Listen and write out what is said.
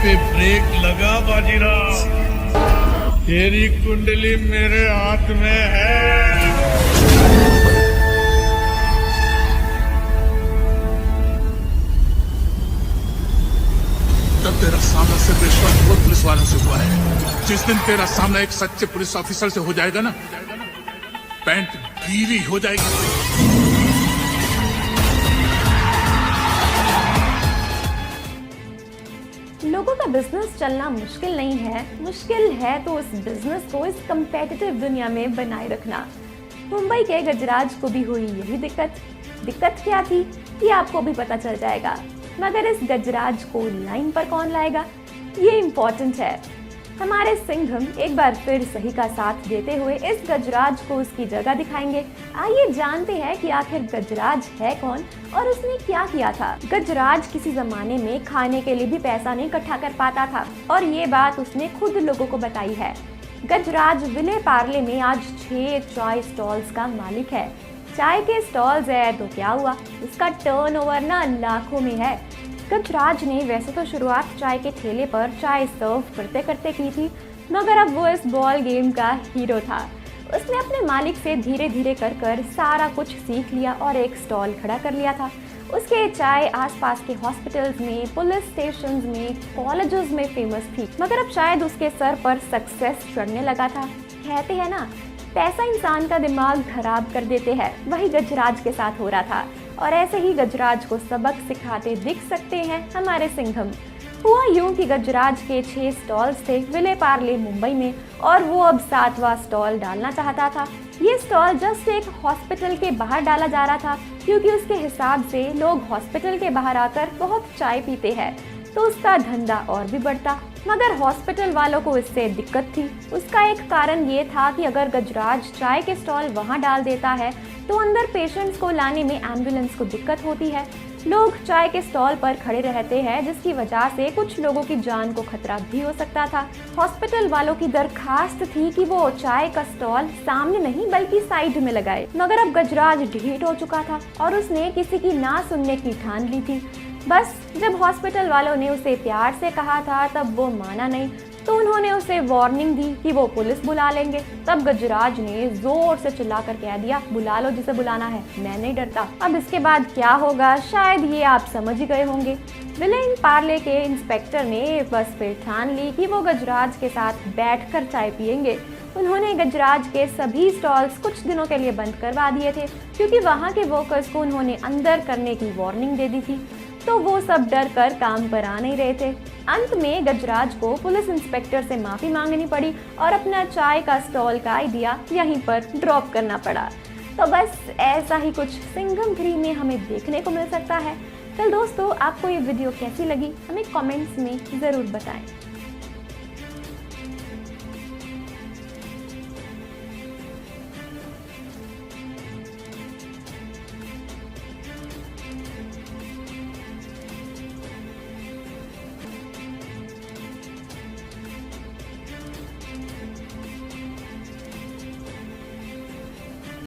पे ब्रेक लगा बाजीराव, तेरी कुंडली मेरे हाथ में है। तब तेरा सामना सिर्फ रिश्वतखोर पुलिस वालों से हुआ है। जिस दिन तेरा सामना एक सच्चे पुलिस ऑफिसर से हो जाएगा ना, पैंट गीली हो जाएगी। लोगों का बिजनेस चलना मुश्किल नहीं है, मुश्किल है तो उस बिजनेस को इस कंपेटिटिव दुनिया में बनाए रखना। मुंबई के गजराज को भी हुई यही दिक्कत क्या थी ये आपको भी पता चल जाएगा, मगर इस गजराज को लाइन पर कौन लाएगा ये इम्पोर्टेंट है। हमारे सिंघम एक बार फिर सही का साथ देते हुए इस गजराज को उसकी जगह दिखाएंगे। आइए जानते हैं कि आखिर गजराज है कौन और उसने क्या किया था। गजराज किसी जमाने में खाने के लिए भी पैसा नहीं इकट्ठा कर पाता था और ये बात उसने खुद लोगों को बताई है। गजराज विले पार्ले में आज 6 चाय स्टॉल्स का मालिक है। चाय के स्टॉल्स है तो क्या हुआ, उसका टर्नओवर ना लाखों में है। गजराज ने वैसे तो शुरुआत चाय के ठेले पर चाय सर्व करते करते की थी, मगर अब वो इस बॉल गेम का हीरो था। उसने अपने मालिक से धीरे धीरे कर सारा कुछ सीख लिया और एक स्टॉल खड़ा कर लिया था। उसके चाय आसपास के हॉस्पिटल्स में, पुलिस स्टेशंस में, कॉलेजेस में फेमस थी, मगर अब शायद उसके सर पर सक्सेस चढ़ने लगा था। कहते हैं ना, पैसा इंसान का दिमाग खराब कर देते हैं, वही गजराज के साथ हो रहा था। और ऐसे ही गजराज को सबक सिखाते दिख सकते हैं हमारे सिंघम। हुआ यूं कि गजराज के 6 स्टॉल्स थे विले पार्ले मुंबई में और वो अब 7वां स्टॉल डालना चाहता था। ये स्टॉल जस्ट एक हॉस्पिटल के बाहर डाला जा रहा था, क्योंकि उसके हिसाब से लोग हॉस्पिटल के बाहर आकर बहुत चाय पीते हैं तो उसका धंधा और भी बढ़ता। मगर हॉस्पिटल वालों को इससे दिक्कत थी। उसका एक कारण ये था कि अगर गजराज चाय के स्टॉल वहाँ डाल देता है तो अंदर पेशेंट्स को लाने में एम्बुलेंस को दिक्कत होती है। लोग चाय के स्टॉल पर खड़े रहते हैं, जिसकी वजह से कुछ लोगों की जान को खतरा भी हो सकता था। हॉस्पिटल वालों की दरखास्त थी कि वो चाय का स्टॉल सामने नहीं बल्कि साइड में लगाए, मगर अब गजराज ढीठ हो चुका था और उसने किसी की ना सुनने की ठान ली थी। बस जब हॉस्पिटल वालों ने उसे प्यार से कहा था तब वो माना नहीं, तो उन्होंने उसे वार्निंग दी कि वो पुलिस बुला लेंगे। तब गजराज ने जोर से चिल्लाकर कह दिया, बुला लो जिसे बुलाना है, मैं नहीं डरता। अब इसके बाद क्या होगा शायद ये आप समझ ही गए होंगे। विले पार्ले के इंस्पेक्टर ने बस फिर ठान ली कि वो गजराज के साथ बैठकर चाय पियेंगे। उन्होंने गजराज के सभी स्टॉल्स कुछ दिनों के लिए बंद करवा दिए थे, क्योंकि वहाँ के वर्कर्स को उन्होंने अंदर करने की वार्निंग दे दी थी, तो वो सब डर कर काम पर आ नहीं रहे थे। अंत में गजराज को पुलिस इंस्पेक्टर से माफी मांगनी पड़ी और अपना चाय का स्टॉल का आइडिया यहीं पर ड्रॉप करना पड़ा। तो बस ऐसा ही कुछ सिंघम 3 में हमें देखने को मिल सकता है। चल दोस्तों, आपको ये वीडियो कैसी लगी हमें कमेंट्स में ज़रूर बताएं।